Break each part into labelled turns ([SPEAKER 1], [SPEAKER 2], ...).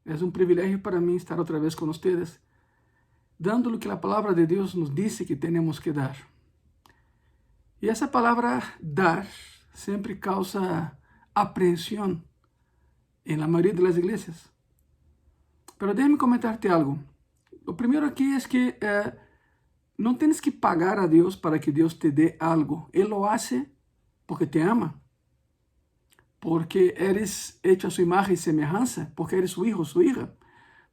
[SPEAKER 1] Es un privilegio para mí estar otra vez con ustedes, dando lo que la palabra de Dios nos dice que tenemos que dar. Y esa palabra dar siempre causa aprehensión en la mayoría de las iglesias. Pero déjame comentarte algo. Lo primero aquí es que no tienes que pagar a Dios para que Dios te dé algo. Él lo hace porque te ama, porque eres hecho a su imagen y semejanza, porque eres su hijo, su hija.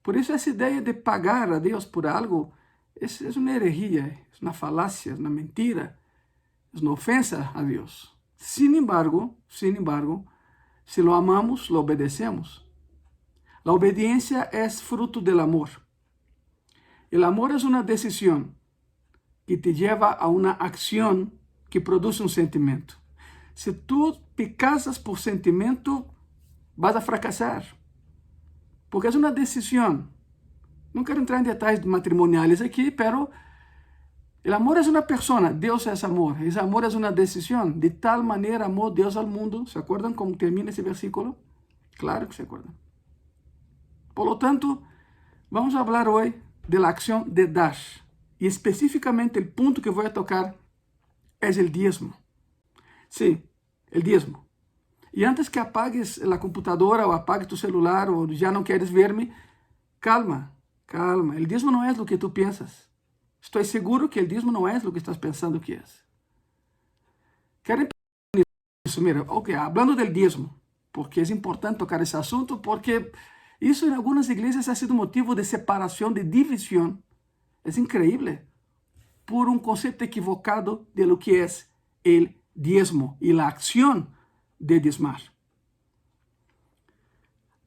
[SPEAKER 1] Por eso esa idea de pagar a Dios por algo es una herejía, es una falacia, es una mentira, es una ofensa a Dios. Sin embargo, si lo amamos, lo obedecemos. La obediencia es fruto del amor. El amor es una decisión que te lleva a una acción que produce un sentimiento. Si tú te casas por sentimiento, vas a fracasar, porque es una decisión. No quiero entrar en detalles matrimoniales aquí, pero el amor es una persona, Dios es amor. Ese amor es una decisión. De tal manera amó Dios al mundo. ¿Se acuerdan cómo termina ese versículo? Claro que se acuerdan. Por lo tanto, vamos a hablar hoy de la acción de dar. Y específicamente el punto que voy a tocar es el diezmo. Sí, el diezmo. Y antes que apagues la computadora o apagues tu celular o ya no quieres verme, calma, calma. El diezmo no es lo que tú piensas. Estoy seguro que el diezmo no es lo que estás pensando que es. Quiero empezar con eso. Mira, ok, hablando del diezmo, porque es importante tocar ese asunto, porque eso en algunas iglesias ha sido motivo de separación, de división. Es increíble, por un concepto equivocado de lo que es el diezmo y la acción de diezmar.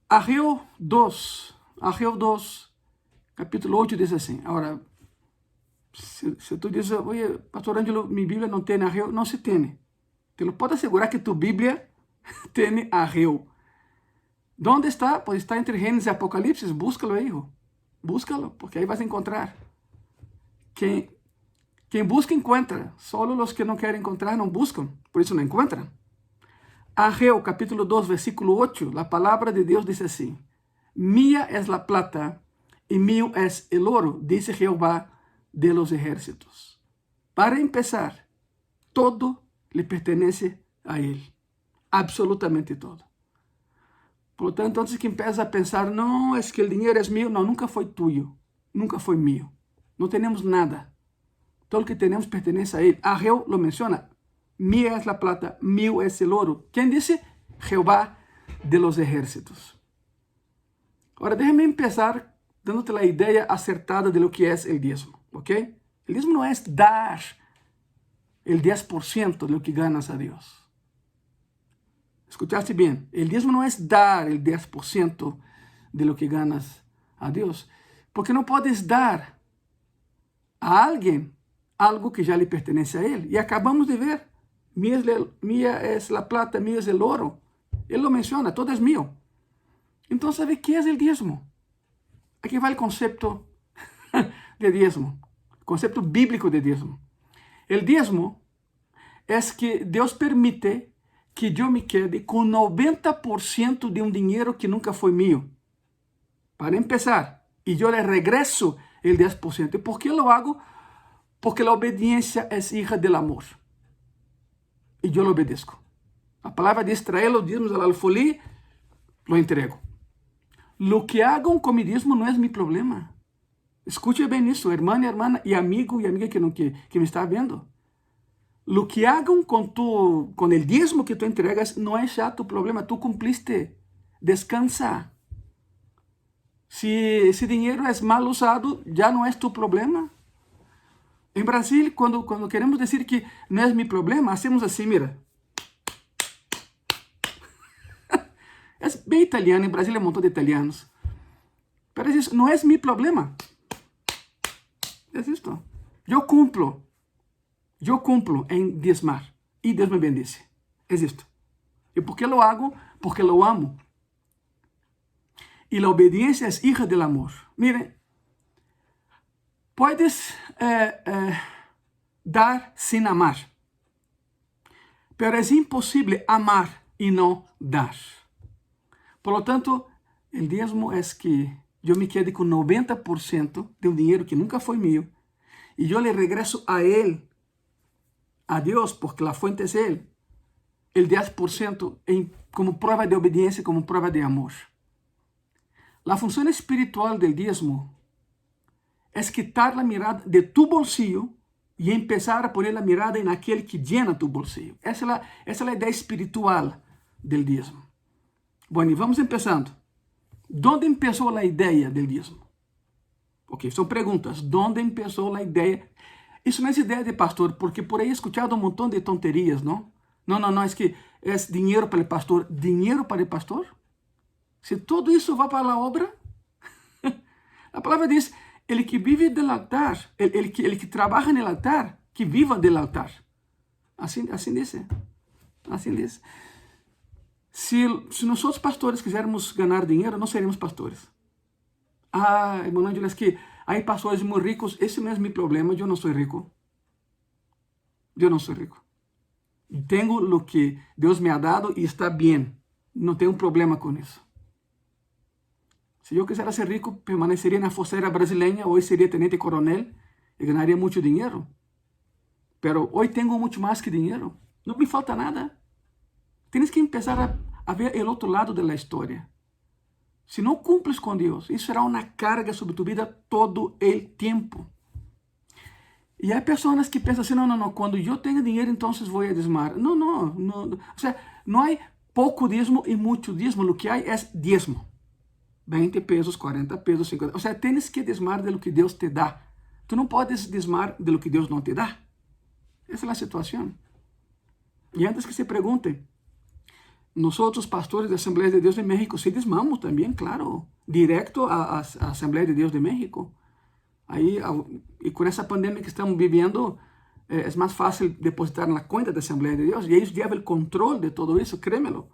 [SPEAKER 1] Ageo 2, capítulo 8 dice así. Ahora, si tú dices, oye, Pastor Ângelo, mi Biblia no tiene Ageo, no se tiene. Te lo puedo asegurar que tu Biblia tiene Ageo. ¿Dónde está? Pues está entre Génesis y Apocalipsis. Búscalo, hijo. Búscalo, porque ahí vas a encontrar. Quien busca, encuentra. Solo los que no quieren encontrar no buscan. Por eso no encuentran. Ageo, capítulo 2, versículo 8. La palabra de Dios dice así. Mía es la plata y mío es el oro, dice Jehová de los ejércitos. Para empezar, todo le pertenece a Él. Absolutamente todo. Por lo tanto, antes que empieces a pensar, no, es que el dinero es mío. No, nunca fue tuyo. Nunca fue mío. No tenemos nada. Todo lo que tenemos pertenece a Él. Ageo lo menciona. Mía es la plata, mío es el oro. ¿Quién dice? Jehová de los ejércitos. Ahora déjame empezar dándote la idea acertada de lo que es el diezmo. ¿Ok? El diezmo no es dar el 10% de lo que ganas a Dios. ¿Escuchaste bien? El diezmo no es dar el 10% de lo que ganas a Dios. Porque no puedes dar a alguien algo que ya le pertenece a Él. Y acabamos de ver, mía es la plata, mío es el oro. Él lo menciona, todo es mío. Entonces, ¿sabe qué es el diezmo? Aquí va el concepto de diezmo, el concepto bíblico de diezmo. El diezmo es que Dios permite que yo me quede con 90% de un dinero que nunca fue mío. Para empezar, y yo le regreso el 10%. ¿Y por qué lo hago? Porque la obediencia es hija del amor. Y yo lo obedezco. La palabra dice, traer los diezmos al alfolí, lo entrego. Lo que hagan con mi diezmo no es mi problema. Escuche bien eso, hermana y amigo y amiga que me está viendo. Lo que hagan con el diezmo que tú entregas no es ya tu problema. Tú cumpliste. Descansa. Si ese dinero es mal usado, ya no es tu problema. En Brasil, cuando queremos decir que no es mi problema, hacemos así, mira. Es bien italiano, en Brasil hay un montón de italianos. Pero es eso, no es mi problema. Es esto. Yo cumplo en diezmar. Y Dios me bendice. Es esto. ¿Y por qué lo hago? Porque lo amo. Y la obediencia es hija del amor. Miren, puedes dar sin amar. Pero es imposible amar y no dar. Por lo tanto, El diezmo es que yo me quede con 90% de un dinero que nunca fue mío y yo le regreso a Él, a Dios, porque la fuente es Él, el 10% como prueba de obediencia, como prueba de amor. La función espiritual del diezmo es quitar la mirada de tu bolsillo y empezar a poner la mirada en aquel que llena tu bolsillo. Esa es la idea espiritual del diezmo. Bueno, y vamos empezando. ¿Dónde empezó la idea del diezmo? Ok, son preguntas. ¿Dónde empezó la idea? Eso no es idea de pastor, porque por ahí he escuchado un montón de tonterías, ¿no? No, es que es dinero para el pastor. ¿Dinero para el pastor? Si todo eso va para la obra, la palabra dice, el que vive del altar, el que trabaja en el altar, que viva del altar. Así dice. Así dice. Si nosotros pastores quisiéramos ganar dinero, no seríamos pastores. Hermano Ángel, es que hay pastores muy ricos. Ese no es mi problema. Yo no soy rico. Yo no soy rico. Tengo lo que Dios me ha dado y está bien. No tengo un problema con eso. Si yo quisiera ser rico, permanecería en la frontera brasileña. Hoy sería tenente coronel y ganaría mucho dinero. Pero hoy tengo mucho más que dinero. No me falta nada. Tienes que empezar a ver el otro lado de la historia. Si no cumples con Dios, eso será una carga sobre tu vida todo el tiempo. Y hay personas que piensan así, no, cuando yo tenga dinero entonces voy a diezmar. No. O sea, no hay poco diezmo y mucho diezmo. Lo que hay es diezmo. 20 pesos, 40 pesos, 50. O sea, tienes que diezmar de lo que Dios te da. Tú no puedes diezmar de lo que Dios no te da. Esa es la situación. Y antes que se pregunte, nosotros, pastores de Asamblea de Dios de México, sí diezmamos también, claro, directo a Asamblea de Dios de México. Ahí, y con esa pandemia que estamos viviendo, es más fácil depositar en la cuenta de Asamblea de Dios y ellos llevan el control de todo eso, créemelo.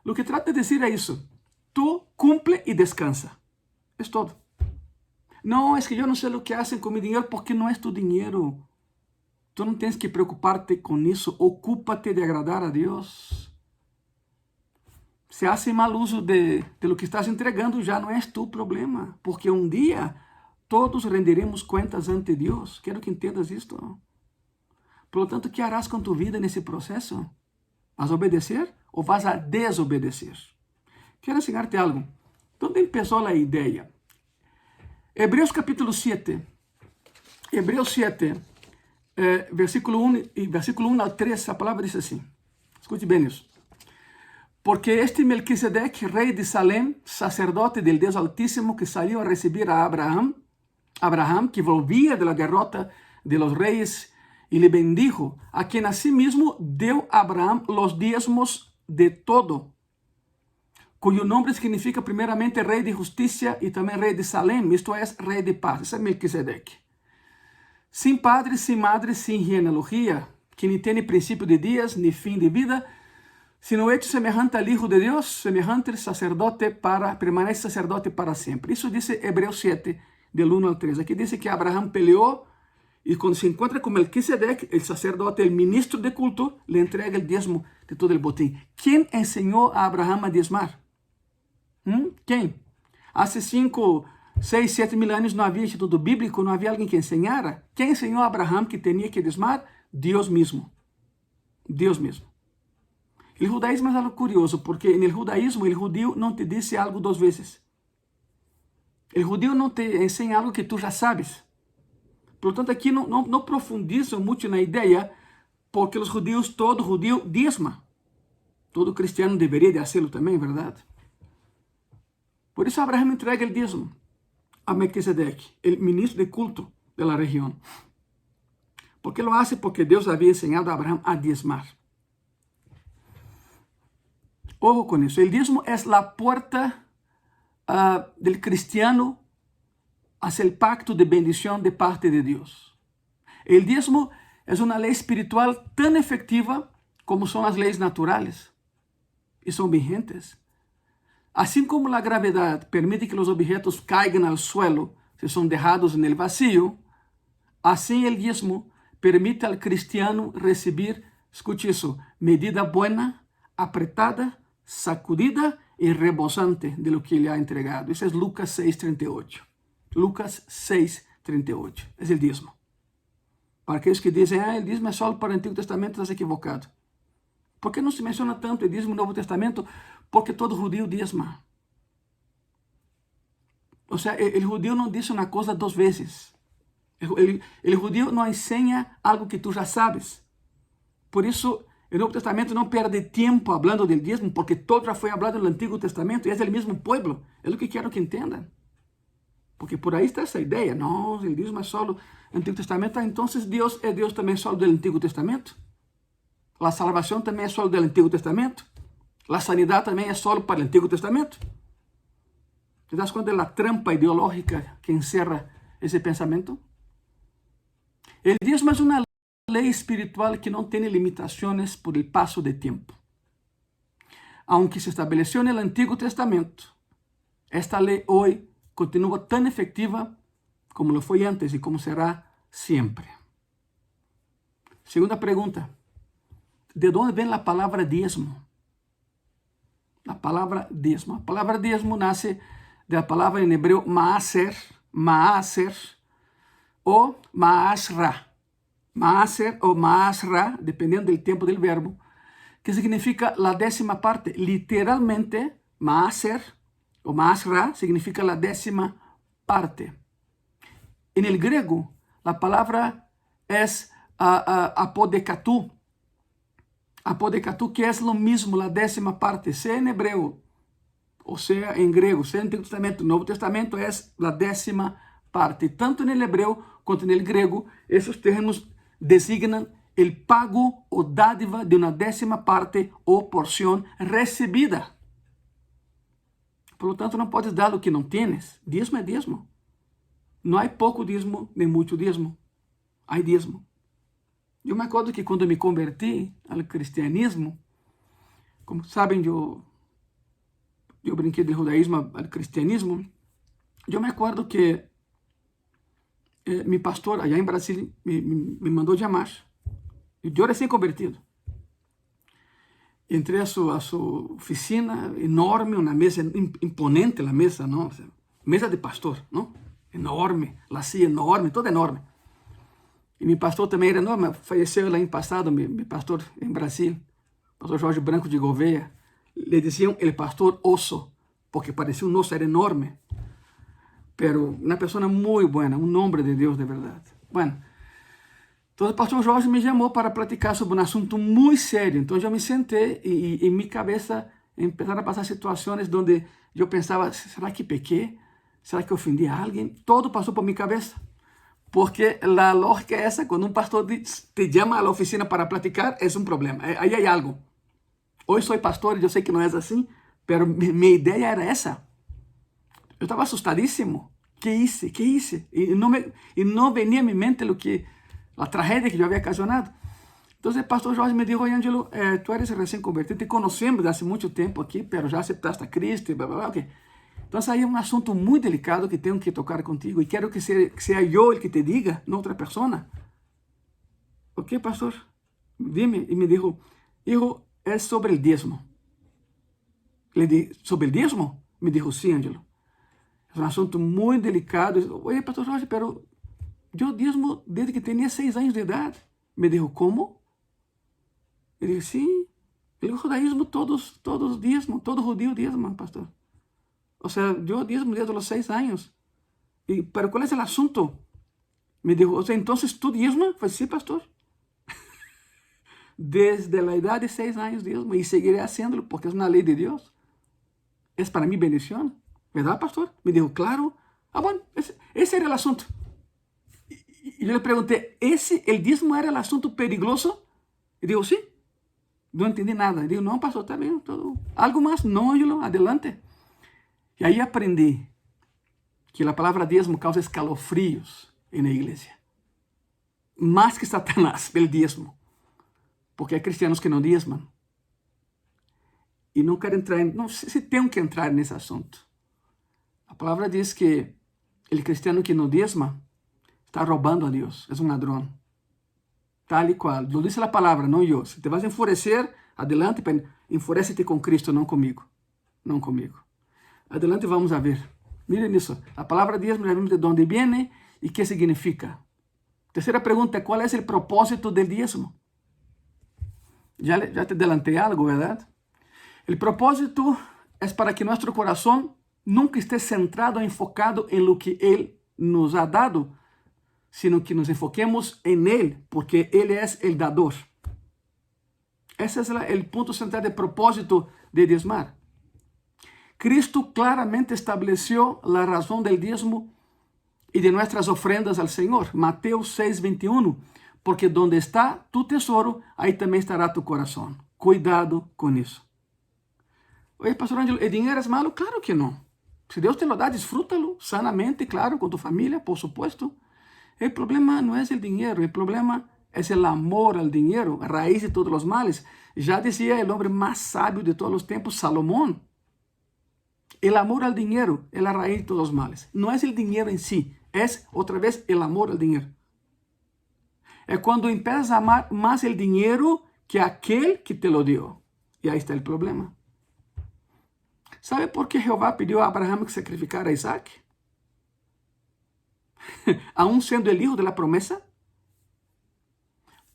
[SPEAKER 1] Lo que trata de decir es eso, tú cumple y descansa, es todo. No, es que yo no sé lo que hacen con mi dinero porque no es tu dinero. Tú no tienes que preocuparte con eso, ocúpate de agradar a Dios. Se hace mal uso de lo que estás entregando, ya no es tu problema, porque un día todos rendiremos cuentas ante Dios. Quiero que entiendas esto. Por lo tanto, ¿qué harás con tu vida en ese proceso? ¿Vas a obedecer o vas a desobedecer? Quiero enseñarte algo. ¿Dónde empezó la idea? Hebreos capítulo 7. Hebreos 7, versículo 1 y versículo 1 al 3, la palabra dice así. Escute bien eso. Porque este Melquisedec, rey de Salem, sacerdote del Dios Altísimo, que salió a recibir a Abraham, que volvía de la derrota de los reyes, y le bendijo, a quien asimismo dio a Abraham los diezmos de todo, cuyo nombre significa primeramente rey de justicia y también rey de Salem, esto es rey de paz. Ese es Melquisedec. Sin padre, sin madre, sin genealogía, que ni tiene principio de días ni fin de vida, sino hecho semejante al Hijo de Dios, semejante sacerdote permanece sacerdote para siempre. Eso dice Hebreos 7, del 1 al 3. Aquí dice que Abraham peleó y cuando se encuentra con Melquisedec, el sacerdote, el ministro de culto, le entrega el diezmo de todo el botín. ¿Quién enseñó a Abraham a diezmar? ¿Quién? Hace 5, 6, 7 mil años no había instituto bíblico, no había alguien que enseñara. ¿Quién enseñó a Abraham que tenía que diezmar? Dios mismo. Dios mismo. El judaísmo es algo curioso, porque en el judaísmo el judío no te dice algo dos veces. El judío no te enseña algo que tú ya sabes. Por lo tanto, aquí no profundizo mucho en la idea, porque los judíos, todo judío diezma. Todo cristiano debería de hacerlo también, ¿verdad? Por eso Abraham entrega el diezmo a Melquisedec, el ministro de culto de la región. ¿Por qué lo hace? Porque Dios había enseñado a Abraham a diezmar. Ojo con eso, el diezmo es la puerta del cristiano hacia el pacto de bendición de parte de Dios. El diezmo es una ley espiritual tan efectiva como son las leyes naturales y son vigentes. Así como la gravedad permite que los objetos caigan al suelo si son dejados en el vacío, así el diezmo permite al cristiano recibir, escuche eso, medida buena, apretada, sacudida y rebosante de lo que Él ha entregado. Ese es Lucas 6:38. Lucas 6:38. Es el diezmo. Para aquellos que dicen, el diezmo es solo para el Antiguo Testamento, estás equivocado. ¿Por qué no se menciona tanto el diezmo en el Nuevo Testamento? Porque todo judío diezma. O sea, el judío no dice una cosa dos veces. El judío no enseña algo que tú ya sabes. Por eso el Nuevo Testamento no pierde tiempo hablando del diezmo, porque todo ya fue hablado en el Antiguo Testamento y es el mismo pueblo. Es lo que quiero que entiendan. Porque por ahí está esa idea. No, el diezmo es solo el Antiguo Testamento. Entonces Dios es Dios también solo del Antiguo Testamento. La salvación también es solo del Antiguo Testamento. La sanidad también es solo para el Antiguo Testamento. ¿Te das cuenta de la trampa ideológica que encierra ese pensamiento? El diezmo es una ley espiritual que no tiene limitaciones por el paso del tiempo. Aunque se estableció en el Antiguo Testamento, esta ley hoy continúa tan efectiva como lo fue antes y como será siempre. Segunda pregunta. ¿De dónde viene la palabra diezmo? La palabra diezmo. La palabra diezmo nace de la palabra en hebreo maaser o maasra. Maaser o maasra, dependiendo del tiempo del verbo, que significa la décima parte. Literalmente, maaser o maasra significa la décima parte. En el griego, la palabra es apodekatú. Apodekatú, que es lo mismo, la décima parte, sea en hebreo, o sea en griego, sea en el Antiguo Testamento, el Nuevo Testamento es la décima parte. Tanto en el hebreo como en el griego, esos términos designan el pago o dádiva de una décima parte o porción recibida. Por lo tanto, no puedes dar lo que no tienes. Diezmo es diezmo. No hay poco diezmo ni mucho diezmo. Hay diezmo. Yo me acuerdo que cuando me convertí al cristianismo, como saben, yo brinqué del judaísmo al cristianismo. Yo me acuerdo que mi pastor allá en Brasil me mandó llamar. Yo recién convertido. Entré a su oficina enorme, una mesa imponente, la mesa, ¿no? O sea, mesa de pastor, ¿no? Enorme, la silla enorme, todo enorme. E meu pastor também era enorme, faleceu lá ano passado, meu pastor em Brasil, pastor Jorge Branco de Gouveia. Le diziam el pastor oso, porque parecia um oso, era enorme. Pero uma pessoa muito boa, um homem de Deus de verdade. Bueno, então o pastor Jorge me chamou para platicar sobre um assunto muito sério. Então eu me sentei e em minha cabeça empezaram a passar situações onde eu pensava, será que pequei? Será que ofendi a alguém? Todo passou por minha cabeça. Porque la lógica es esa, cuando un pastor te llama a la oficina para platicar, es un problema, ahí hay algo. Hoy soy pastor y yo sé que no es así, pero mi idea era esa. Yo estaba asustadísimo. ¿Qué hice? ¿Qué hice? Y no venía a mi mente la tragedia que yo había ocasionado. Entonces el pastor Jorge me dijo, Ângelo, tú eres recién convertido, te conocemos desde hace mucho tiempo aquí, pero ya aceptaste a Cristo y bla, bla, bla, okay. Entonces ahí es un asunto muy delicado que tengo que tocar contigo y quiero que sea yo el que te diga, no otra persona. ¿Ok, pastor? Dime. Y me dijo, hijo, es sobre el diezmo. Le dije, ¿sobre el diezmo? Me dijo, sí, Ângelo. Es un asunto muy delicado. Oye, pastor Jorge, pero yo diezmo desde que tenía 6 años de edad. Me dijo, ¿cómo? Le dije, sí, el judaísmo todos diezmo, todo judío diezma, pastor. O sea, yo diezmo desde los 6 años. ¿Pero cuál es el asunto? Me dijo, o sea, entonces tú diezmas. Pues sí, pastor. Desde la edad de 6 años diezmo y seguiré haciéndolo porque es una ley de Dios. Es para mi bendición. ¿Verdad, pastor? Me dijo, claro. Bueno, ese era el asunto. Y yo le pregunté, ¿el diezmo era el asunto peligroso? Y dijo, sí. No entendí nada. Y digo, no, pastor, está bien, todo. ¿Algo más? No, yo adelante. Y ahí aprendí que la palabra diezmo causa escalofríos en la iglesia. Más que Satanás, el diezmo. Porque hay cristianos que no diezman. Y no quiero entrar no sé si tengo que entrar en ese asunto. La palabra dice que el cristiano que no diezma está robando a Dios, es un ladrón. Tal y cual. Lo dice la palabra, no yo. Si te vas a enfurecer, adelante, pero enfurécete con Cristo, no conmigo. não comigo. Adelante vamos a ver. Miren isso. A palavra diezmo, já vimos de onde viene e que significa. Terceira pergunta, qual é o propósito del diezmo? Já te adelantei algo, ¿verdad? El propósito es para que nuestro corazón nunca esté centrado, enfocado en lo que Él nos ha dado, sino que nos enfoquemos en Él, porque Él es el dador. Ese es el punto central del propósito de diezmar. Cristo claramente estableció la razón del diezmo y de nuestras ofrendas al Señor. Mateo 6:21. Porque donde está tu tesoro, ahí también estará tu corazón. Cuidado con eso. Oye, pastor Ângelo, ¿el dinero es malo? Claro que no. Si Dios te lo da, disfrútalo sanamente, claro, con tu familia, por supuesto. El problema no es el dinero, el problema es el amor al dinero, raíz de todos los males. Ya decía el hombre más sabio de todos los tiempos, Salomón. El amor al dinero es la raíz de todos los males. No es el dinero en sí, es otra vez el amor al dinero. Es cuando empiezas a amar más el dinero que aquel que te lo dio. Y ahí está el problema. ¿Sabe por qué Jehová pidió a Abraham que sacrificara a Isaac? Aún siendo el hijo de la promesa.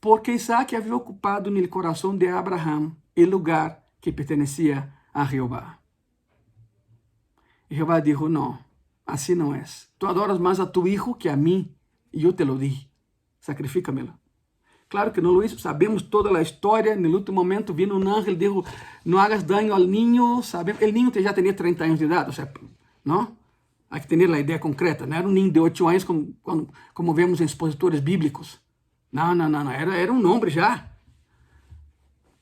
[SPEAKER 1] Porque Isaac había ocupado en el corazón de Abraham el lugar que pertenecía a Jehová. Y Jehová dijo, no, así no es. Tú adoras más a tu hijo que a mí, y yo te lo di. Sacrifícamelo. Claro que no lo hizo, sabemos toda la historia. En el último momento vino un ángel y dijo, no hagas daño al niño. El niño ya tenía 30 años de edad, o sea, ¿no? Hay que tener la idea concreta. No era un niño de 8 años como vemos en expositores bíblicos. No, era un hombre ya.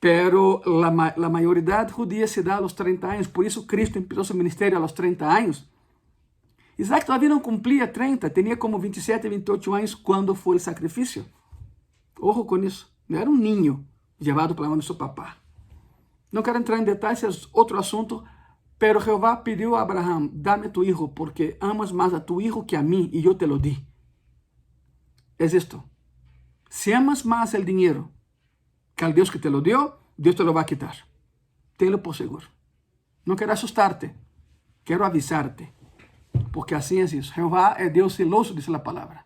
[SPEAKER 1] Pero la mayoría judía se da a los 30 años, por eso Cristo empezó su ministerio a los 30 años. Isaac todavía no cumplía 30, tenía como 27, 28 años cuando fue el sacrificio. Ojo con eso, no era un niño llevado por la mano de su papá. No quiero entrar en detalles, es otro asunto, pero Jehová pidió a Abraham, dame tu hijo, porque amas más a tu hijo que a mí, y yo te lo di. Es esto. Si amas más el dinero que al Dios que te lo dio, Dios te lo va a quitar. Tenlo por seguro. No quiero asustarte, quiero avisarte. Porque así es eso. Jehová es Dios celoso, dice la palabra.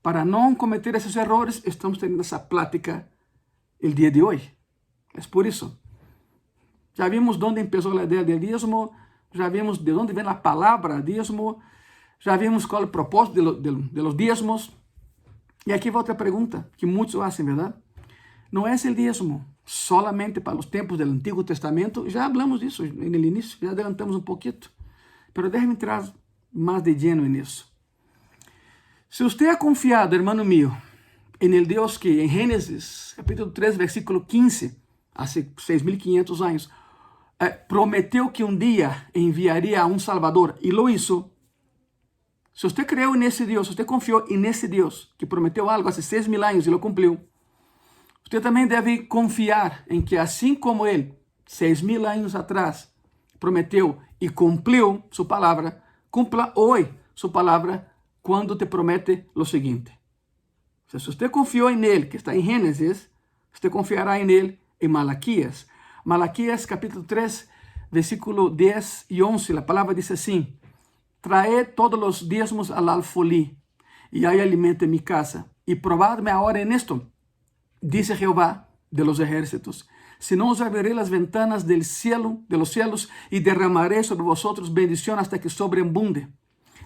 [SPEAKER 1] Para no cometer esos errores, estamos teniendo esa plática el día de hoy. Es por eso. Ya vimos dónde empezó la idea del diezmo, ya vimos de dónde viene la palabra diezmo, ya vimos cuál es el propósito de los diezmos. Y aquí va otra pregunta que muchos hacen, ¿verdad? ¿No es el diezmo solamente para los tiempos del Antiguo Testamento? Ya hablamos de eso en el inicio, ya adelantamos un poquito. Pero déjeme entrar más de lleno en eso. Si usted ha confiado, hermano mío, en el Dios que en Génesis, capítulo 3, versículo 15, hace 6.500 años, prometió que un día enviaría a un Salvador y lo hizo. Si usted creyó en ese Dios, si usted confió en ese Dios que prometió algo hace 6.000 años y lo cumplió, usted también debe confiar en que así como Él, 6.000 años atrás, prometió y cumplió su palabra, cumpla hoy su palabra cuando te promete lo siguiente. O sea, si usted confió en Él, que está en Génesis, usted confiará en Él en Malaquías. Malaquías capítulo 3, versículo 10 y 11, la palabra dice así: traed todos los diezmos al alfolí, y hay alimento en mi casa, y probadme ahora en esto, dice Jehová de los ejércitos, si no os abriré las ventanas del cielo, de los cielos, y derramaré sobre vosotros bendición hasta que sobreabunde.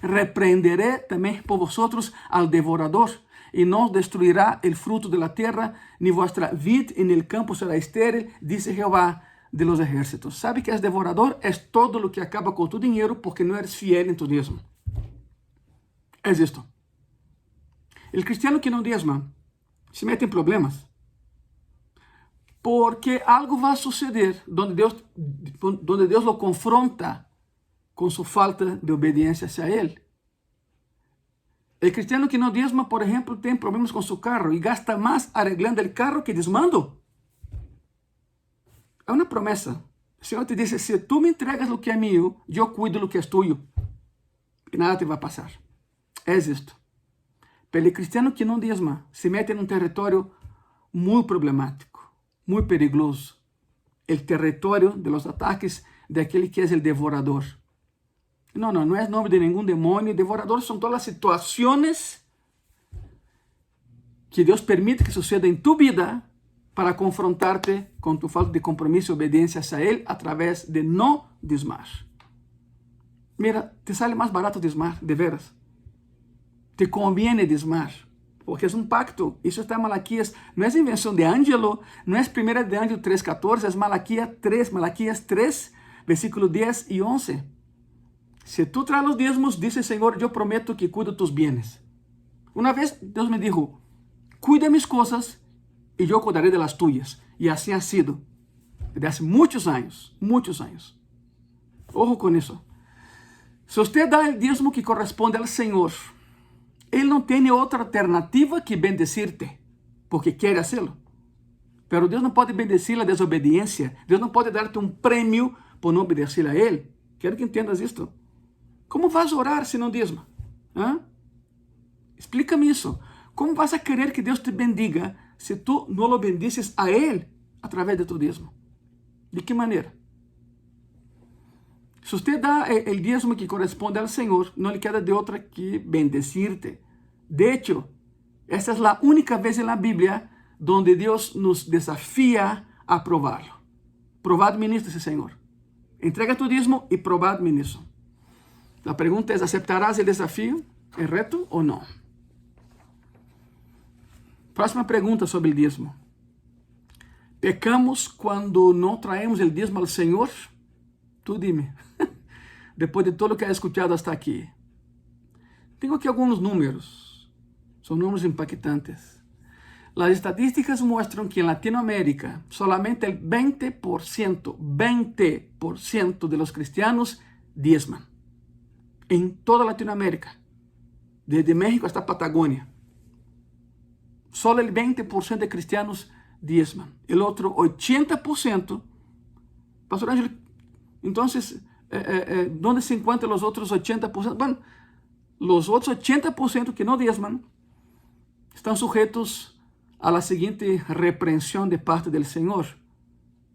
[SPEAKER 1] Reprenderé también por vosotros al devorador, y no os destruirá el fruto de la tierra, ni vuestra vid en el campo será estéril, dice Jehová de los ejércitos. ¿Sabe que es devorador? Es todo lo que acaba con tu dinero porque no eres fiel en tu diezmo. Es esto. El cristiano que no diezma se mete en problemas. Porque algo va a suceder donde Dios lo confronta con su falta de obediencia hacia Él. El cristiano que no diezma, por ejemplo, tiene problemas con su carro y gasta más arreglando el carro que diezmando. Es una promesa. El Señor te dice, si tú me entregas lo que es mío, yo cuido lo que es tuyo. Y nada te va a pasar. Es esto. Pero el cristiano que no diezma se mete en un territorio muy problemático, muy peligroso. El territorio de los ataques de aquel que es el devorador. No, no es nombre de ningún demonio. Devorador son todas las situaciones que Dios permite que suceda en tu vida para confrontarte con tu falta de compromiso y obediencia hacia Él a través de no diezmar. Mira, te sale más barato diezmar, de veras. Te conviene diezmar, porque es un pacto. Eso está en Malaquías. No es invención de Ángelo, no es 1 de Ángelo 3:14, es Malaquías 3, versículos 10 y 11. Si tú traes los diezmos, dice el Señor, yo prometo que cuido tus bienes. Una vez Dios me dijo, cuida mis cosas y yo cuidaré de las tuyas. Y así ha sido. Desde hace muchos años, muchos años. Ojo con eso. Si usted da el diezmo que corresponde al Señor, Él no tiene otra alternativa que bendecirte, porque quiere hacerlo. Pero Dios no puede bendecir la desobediencia. Dios no puede darte un premio por no obedecer a Él. Quiero que entiendas esto. ¿Cómo vas a orar si no diezma? ¿Ah? Explícame eso. ¿Cómo vas a querer que Dios te bendiga si tú no lo bendices a Él a través de tu diezmo? ¿De qué manera? Si usted da el diezmo que corresponde al Señor, no le queda de otra que bendecirte. De hecho, esta es la única vez en la Biblia donde Dios nos desafía a probarlo. Probadme en esto, Señor. Entrega tu diezmo y probadme en eso. La pregunta es, ¿aceptarás el desafío, el reto o no? Próxima pregunta sobre el diezmo. ¿Pecamos cuando no traemos el diezmo al Señor? Tú dime, después de todo lo que has escuchado hasta aquí. Tengo aquí algunos números. Son números impactantes. Las estadísticas muestran que en Latinoamérica solamente el 20% de los cristianos diezman. En toda Latinoamérica, desde México hasta Patagonia. Solo el 20% de cristianos diezman. El otro 80%, Pastor Ángel, entonces, ¿dónde se encuentran los otros 80%? Bueno, los otros 80% que no diezman están sujetos a la siguiente reprensión de parte del Señor.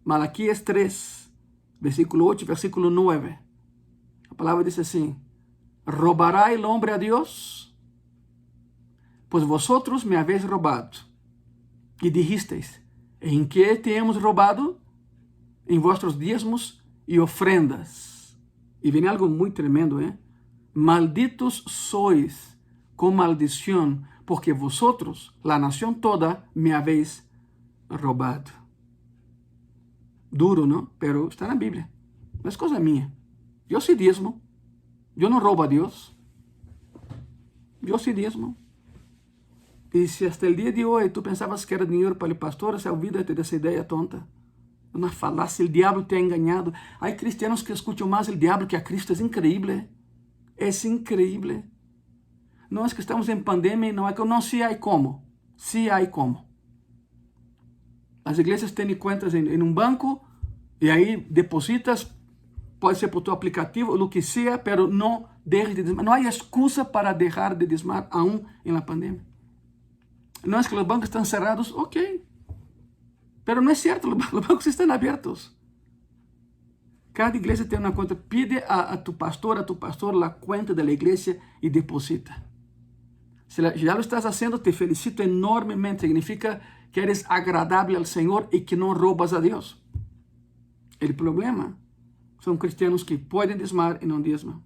[SPEAKER 1] Malaquías 3, versículo 8, versículo 9. La palabra dice así: ¿robará el hombre a Dios? Pues vosotros me habéis robado. Y dijisteis, ¿en qué te hemos robado? En vuestros diezmos y ofrendas. Y viene algo muy tremendo, ¿eh? Malditos sois con maldición, porque vosotros, la nación toda, me habéis robado. Duro, ¿no? Pero está en la Biblia. No es cosa mía. Yo sí diezmo. Yo no robo a Dios. Yo sí diezmo. Y si hasta el día de hoy tú pensabas que era dinero para el pastor, olvídate de esa idea tonta. Una falacia, el diablo te ha engañado. Hay cristianos que escuchan más el diablo que a Cristo. Es increíble. Es increíble. No es que estamos en pandemia, no sí hay cómo. Sí hay cómo. Las iglesias tienen cuentas en un banco y ahí depositas. Puede ser por tu aplicativo, lo que sea, pero no dejes de diezmar. No hay excusa para dejar de diezmar aún en la pandemia. No es que los bancos están cerrados, ok. Pero no es cierto, los bancos están abiertos. Cada iglesia tiene una cuenta. Pide a tu pastor la cuenta de la iglesia y deposita. Si ya lo estás haciendo, te felicito enormemente. Significa que eres agradable al Señor y que no robas a Dios. El problema son cristianos que pueden diezmar y no diezman.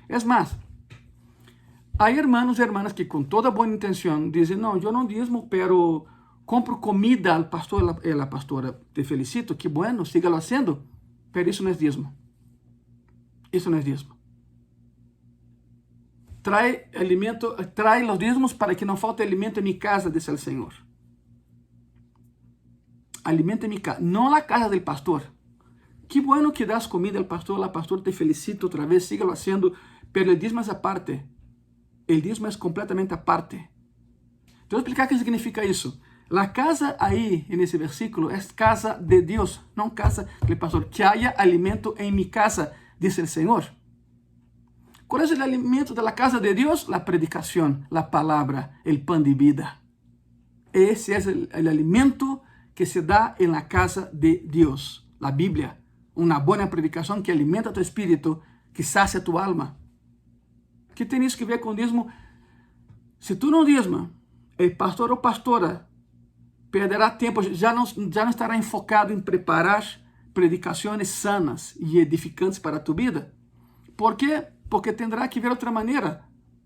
[SPEAKER 1] Es más, hay hermanos y hermanas que con toda buena intención dicen, no, yo no diezmo, pero compro comida al pastor y a la pastora. Te felicito, qué bueno, sígalo haciendo. Pero eso no es diezmo. Eso no es diezmo. Trae los diezmos para que no falte alimento en mi casa, dice el Señor. Alimento en mi casa, no la casa del pastor. Qué bueno que das comida al pastor, la pastora, te felicito otra vez, sígalo haciendo, pero el diezmo es aparte. El diezmo es completamente aparte. Te voy a explicar qué significa eso. La casa ahí, en ese versículo, es casa de Dios, no casa del pastor. Que haya alimento en mi casa, dice el Señor. ¿Cuál es el alimento de la casa de Dios? La predicación, la palabra, el pan de vida. Ese es el alimento que se da en la casa de Dios, la Biblia, uma boa predicação que alimenta tu espírito, que sacia tu alma. Que tem isso que ver com o dízimo? Se tu não dízima, o pastor ou pastora perderá tempo, já não estará enfocado em preparar predicações sanas e edificantes para tu vida. Por quê? Porque terá que ver outra maneira.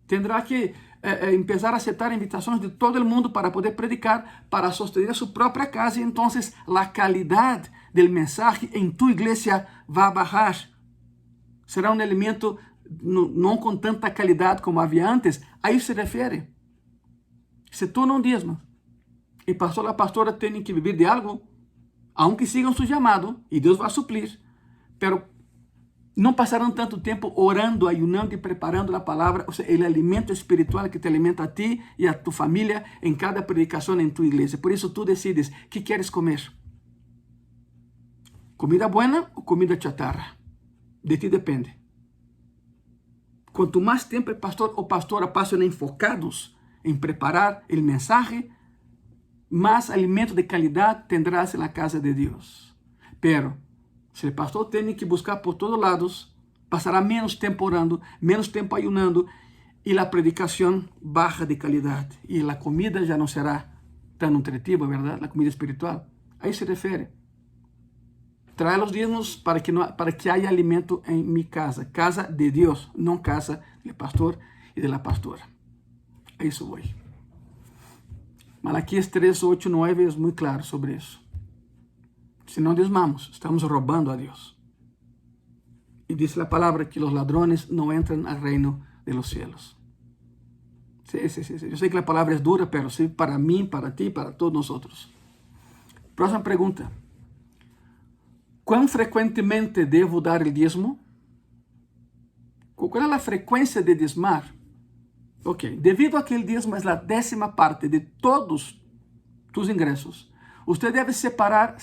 [SPEAKER 1] Terá que empezar a aceitar invitações de todo o mundo para poder predicar, para sostener sua própria casa, e então a qualidade do mensagem em tu igreja vai baixar. Será um elemento não com tanta qualidade como havia antes. A isso se refere. Se tu não dízmas, e pastor ou a pastora têm que viver de algo, aunque sigam su chamado, e Deus vai suplir, pero não passarão tanto tempo orando, ayunando e preparando a palavra, ou seja, o alimento espiritual que te alimenta a ti e a tu família em cada predicação em tu igreja. Por isso tu decides que queres comer. Comida buena ou comida chatarra? De ti depende. Quanto mais tempo o pastor ou pastora passam enfocados em preparar o mensagem, mais alimento de qualidade tendrás na casa de Deus. Pero, se o pastor tem que buscar por todos lados, passará menos tempo orando, menos tempo ayunando, e a predicação baixa de qualidade. E a comida já não será tão nutritiva, verdade? A comida espiritual. A isso se refere. Trae os dízimos para que haya alimento em minha casa. Casa de Deus, não casa do pastor e da pastora. A isso vou. Malaquias 3, 8, 9 é muito claro sobre isso. Se não dízimamos, estamos roubando a Deus. E diz a palavra que os ladrones não entram al reino de los cielos. Sí. Eu sei que a palavra é dura, pero sí para mim, para ti, para todos nós. Próxima pergunta. ¿Cuán frecuentemente devo dar el dízimo? ¿Cuál es la frecuencia de diezmar? Ok, debido a que el dízimo es la 10ª parte de todos tus ingresos, usted debe separar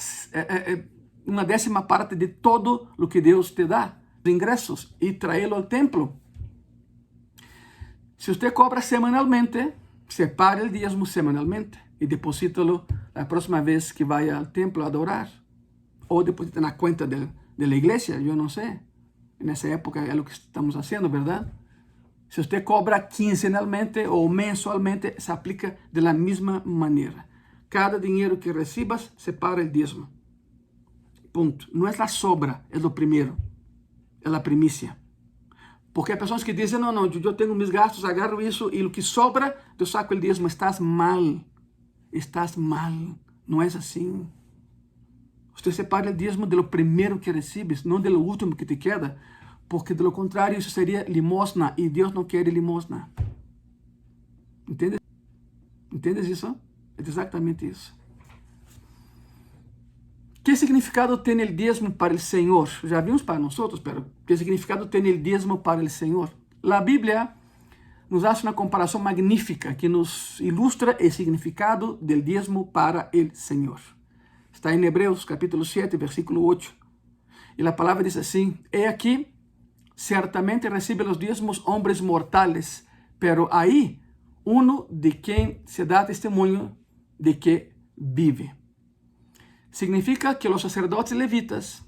[SPEAKER 1] una 10ª parte de todo lo que Dios te da, de ingresos, y traerlo al templo. Si usted cobra semanalmente, separe el dízimo semanalmente y deposítalo la próxima vez que vaya al templo a adorar. Ou deposita na conta de la igreja, eu não sei. Nessa época é o que estamos fazendo, verdade? Se você cobra quincenalmente ou mensualmente, se aplica de la mesma maneira. Cada dinheiro que recibas, separa o dízimo. Ponto. Não é a sobra, é o primeiro. É a primícia. Porque há pessoas que dizem, não, eu tenho meus gastos, agarro isso e o que sobra, eu saco o dízimo. Estás mal. Estás mal. Não é assim. Você separa o dízimo de lo primeiro que recebes, não de lo último que te queda, porque de lo contrário isso seria limosna e Deus não quer limosna. Entende? Entendes isso? É exatamente isso. Que significado tem o dízimo para o Senhor? Já vimos para nós, pero que significado tem o dízimo para o Senhor? A Bíblia nos faz uma comparação magnífica que nos ilustra o significado do dízimo para o Senhor. Está em Hebreus, capítulo 7, versículo 8. E a palavra diz assim: He aqui, certamente recibe os dízimos hombres mortales, pero aí, uno de quem se dá testemunho de que vive. Significa que os sacerdotes levitas,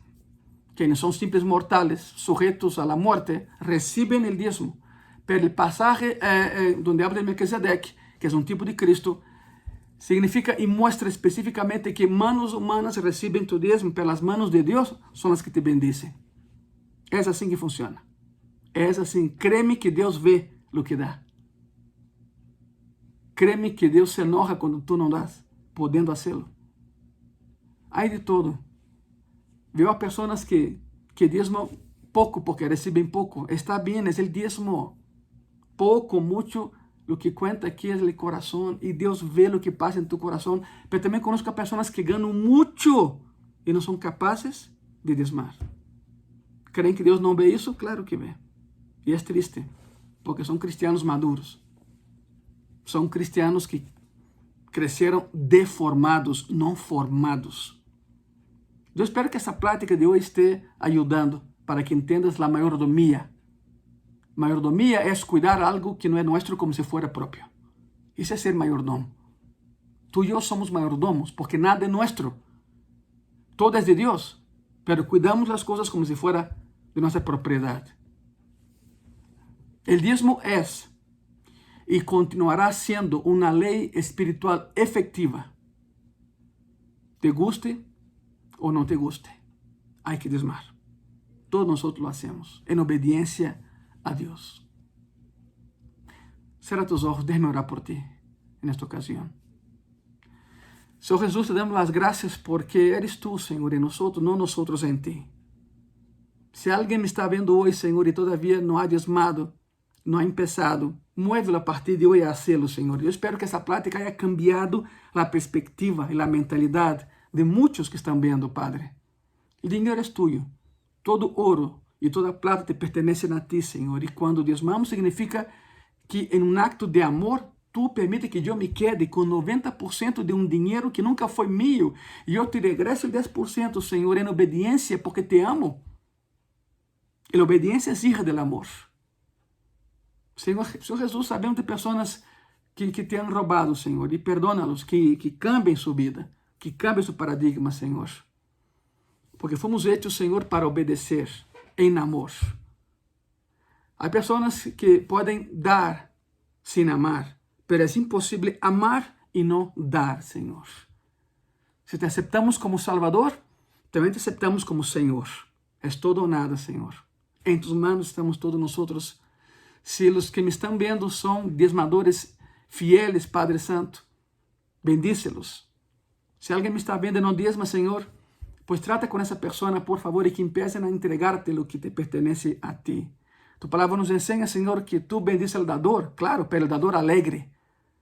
[SPEAKER 1] quienes são simples mortales, sujetos a la muerte, reciben el dízimo. Pero el pasaje donde habla de Melquisedec, que es un tipo de Cristo, significa y muestra específicamente que manos humanas reciben tu dízimo, pero las manos de Dios son las que te bendicen. Es así que funciona. Es así. Créeme que Dios ve lo que da. Créeme que Deus se enoja quando tu não das, podendo hacerlo. Hay de todo. Veo a pessoas que diezmam pouco porque recebem pouco. Está bem, é o dízimo. Pouco, muito, o que conta aqui é o coração e Deus vê o que passa em tu coração. Mas também conozco a pessoas que ganham muito e não são capazes de diezmar. ¿Creem que Deus não vê isso? Claro que vê. E é triste, porque são cristianos maduros. São cristianos que cresceram deformados, não formados. Eu espero que essa plática de hoje esteja ajudando para que entendas a mayordomia. Mayordomia é cuidar algo que não é nosso como se fuera próprio. Isso é ser mayordomo. Tu e eu somos mayordomos porque nada é nosso. Todo é de Deus. pero cuidamos las cosas como si fuera de nuestra propiedad. El diezmo es y continuará siendo una ley espiritual efectiva. Te guste o no te guste, hay que diezmar. Todos nosotros lo hacemos en obediencia a Dios. Cierra tus ojos, déjame orar por ti en esta ocasión. Señor Jesús, te damos las gracias porque eres tú, Señor, en nosotros, no nosotros en ti. Si alguien me está viendo hoy, Señor, y todavía no ha diezmado, no ha empezado, muévelo a partir de hoy a hacerlo, Señor. Yo espero que esta plática haya cambiado la perspectiva y la mentalidad de muchos que están viendo, Padre. El dinero es tuyo. Todo oro y toda plata te pertenecen a ti, Señor. Y cuando diezmamos significa que en un acto de amor, tú permites que yo me quede con 90% de un dinero que nunca fue mío. Y yo te regreso el 10%, Señor, en obediencia porque te amo. Y la obediencia es hija del amor. Señor Jesús, sabemos de personas que te han robado, Señor. Y perdónalos, que cambien su vida, que cambien su paradigma, Señor. Porque fomos hechos, Señor, para obedecer en amor. Hay personas que pueden dar sin amar, pero es imposible amar y no dar, Señor. Si te aceptamos como Salvador, también te aceptamos como Señor. Es todo o nada, Señor. En tus manos estamos todos nosotros. Si los que me están viendo son diezmadores fieles, Padre Santo, bendícelos. Si alguien me está viendo y no diezma, Señor, pues trata con esa persona, por favor, y que empiecen a entregarte lo que te pertenece a ti. Tu palabra nos enseña, Señor, que tú bendices al dador, claro, pero el dador alegre,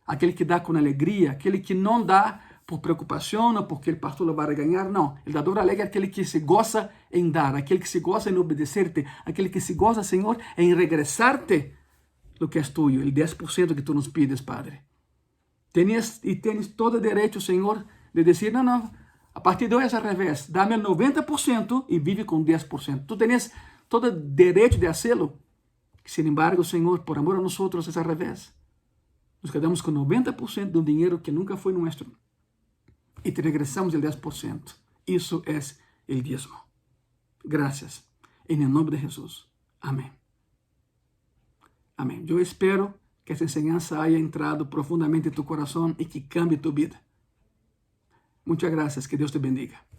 [SPEAKER 1] aquele que dá com alegria, aquele que não dá por preocupação ou porque o pastor lo vai regañar, não. O dador alegre é aquele que se goza em dar, aquele que se goza em obedecer-te, aquele que se goza, Senhor, em regressar-te lo que é tuyo, o 10% que tu nos pides, Padre. Tienes todo o direito, Senhor, de dizer, não, a partir de hoje é ao revés, dá-me el 90% e vive com 10%. Tu tens todo o direito de hacerlo. Sin embargo, Senhor, por amor a nós, é ao revés. Nos quedamos com 90% de um dinheiro que nunca foi nosso e te regressamos el 10%. Isso é o diezmo. Graças. Em nome de Jesus. Amém. Amém. Eu espero que essa enseñanza haya entrado profundamente em tu coração e que cambie tu vida. Muchas gracias. Que Deus te bendiga.